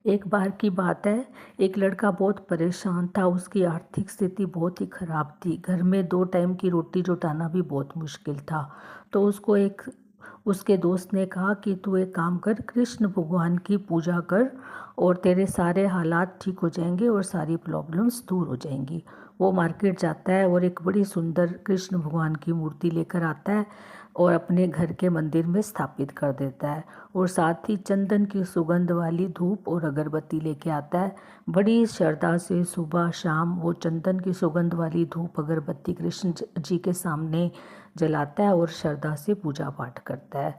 एक बार की बात है, एक लड़का बहुत परेशान था। उसकी आर्थिक स्थिति बहुत ही ख़राब थी। घर में 2 टाइम की रोटी जुटाना भी बहुत मुश्किल था। तो उसको एक उसके दोस्त ने कहा कि तू एक काम कर, कृष्ण भगवान की पूजा कर और तेरे सारे हालात ठीक हो जाएंगे और सारी प्रॉब्लम्स दूर हो जाएंगी। वो मार्केट जाता है और एक बड़ी सुंदर कृष्ण भगवान की मूर्ति लेकर आता है और अपने घर के मंदिर में स्थापित कर देता है और साथ ही चंदन की सुगंध वाली धूप और अगरबत्ती लेके आता है। बड़ी श्रद्धा से सुबह शाम वो चंदन की सुगंध वाली धूप अगरबत्ती कृष्ण जी के सामने जलाता है और श्रद्धा से पूजा पाठ करता है।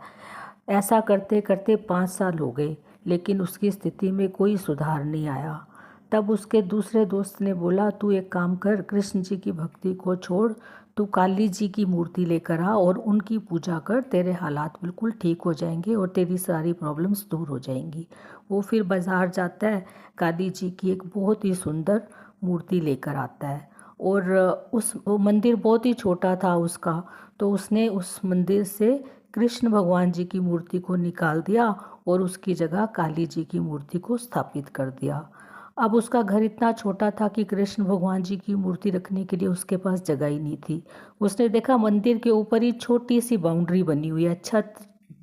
ऐसा करते करते 5 साल हो गए, लेकिन उसकी स्थिति में कोई सुधार नहीं आया। तब उसके दूसरे दोस्त ने बोला, तू एक काम कर, कृष्ण जी की भक्ति को छोड़, तू काली जी की मूर्ति लेकर आ और उनकी पूजा कर, तेरे हालात बिल्कुल ठीक हो जाएंगे और तेरी सारी प्रॉब्लम्स दूर हो जाएंगी। वो फिर बाज़ार जाता है, काली जी की एक बहुत ही सुंदर मूर्ति लेकर आता है और वो मंदिर बहुत ही छोटा था उसका। तो उसने उस मंदिर से कृष्ण भगवान जी की मूर्ति को निकाल दिया और उसकी जगह काली जी की मूर्ति को स्थापित कर दिया। अब उसका घर इतना छोटा था कि कृष्ण भगवान जी की मूर्ति रखने के लिए उसके पास जगह ही नहीं थी। उसने देखा मंदिर के ऊपर ही छोटी सी बाउंड्री बनी हुई है, छत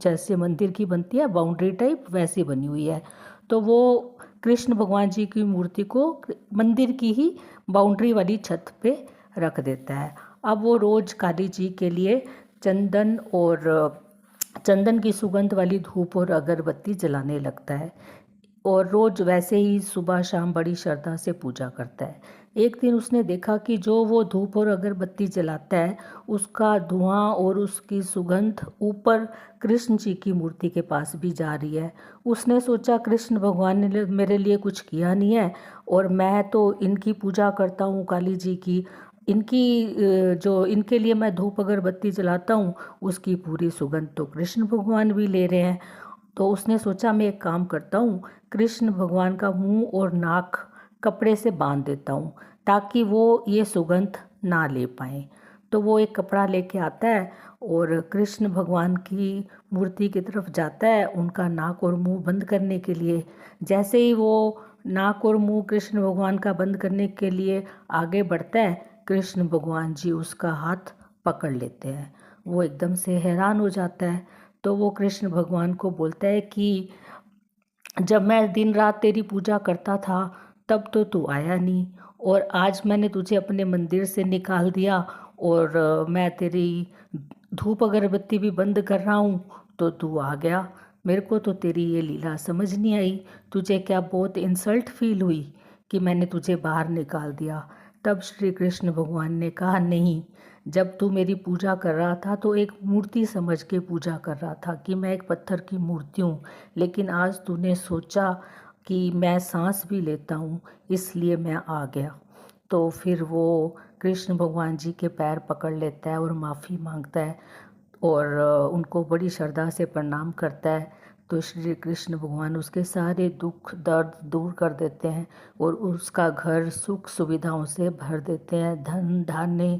जैसे मंदिर की बनती है बाउंड्री टाइप, वैसी बनी हुई है। तो वो कृष्ण भगवान जी की मूर्ति को मंदिर की ही बाउंड्री वाली छत पे रख देता है। अब वो रोज़ काली जी के लिए चंदन की सुगंध वाली धूप और अगरबत्ती जलाने लगता है और रोज़ वैसे ही सुबह शाम बड़ी श्रद्धा से पूजा करता है। एक दिन उसने देखा कि जो वो धूप और अगरबत्ती जलाता है, उसका धुआं और उसकी सुगंध ऊपर कृष्ण जी की मूर्ति के पास भी जा रही है। उसने सोचा, कृष्ण भगवान ने मेरे लिए कुछ किया नहीं है और मैं तो इनकी पूजा करता हूँ काली जी की, जो इनके लिए मैं धूप अगरबत्ती जलाता हूँ, उसकी पूरी सुगंध तो कृष्ण भगवान भी ले रहे हैं। तो उसने सोचा, मैं एक काम करता हूँ, कृष्ण भगवान का मुंह और नाक कपड़े से बांध देता हूँ ताकि वो ये सुगंध ना ले पाए। तो वो एक कपड़ा लेके आता है और कृष्ण भगवान की मूर्ति की तरफ जाता है उनका नाक और मुंह बंद करने के लिए। जैसे ही वो नाक और मुंह कृष्ण भगवान का बंद करने के लिए आगे बढ़ता है, कृष्ण भगवान जी उसका हाथ पकड़ लेते हैं। वो एकदम से हैरान हो जाता है। तो वो कृष्ण भगवान को बोलता है कि जब मैं दिन रात तेरी पूजा करता था तब तो तू आया नहीं, और आज मैंने तुझे अपने मंदिर से निकाल दिया और मैं तेरी धूप अगरबत्ती भी बंद कर रहा हूँ तो तू आ गया। मेरे को तो तेरी ये लीला समझ नहीं आई। तुझे क्या बहुत इंसल्ट फील हुई कि मैंने तुझे बाहर निकाल दिया? तब श्री कृष्ण भगवान ने कहा, नहीं, जब तू मेरी पूजा कर रहा था तो एक मूर्ति समझ के पूजा कर रहा था कि मैं एक पत्थर की मूर्ति हूँ, लेकिन आज तूने सोचा कि मैं सांस भी लेता हूँ, इसलिए मैं आ गया। तो फिर वो कृष्ण भगवान जी के पैर पकड़ लेता है और माफ़ी मांगता है और उनको बड़ी श्रद्धा से प्रणाम करता है। तो श्री कृष्ण भगवान उसके सारे दुख दर्द दूर कर देते हैं और उसका घर सुख सुविधाओं से भर देते हैं। धन धान्य,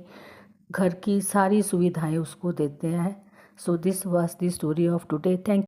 घर की सारी सुविधाएं उसको देते हैं। So this was the story of today. Thank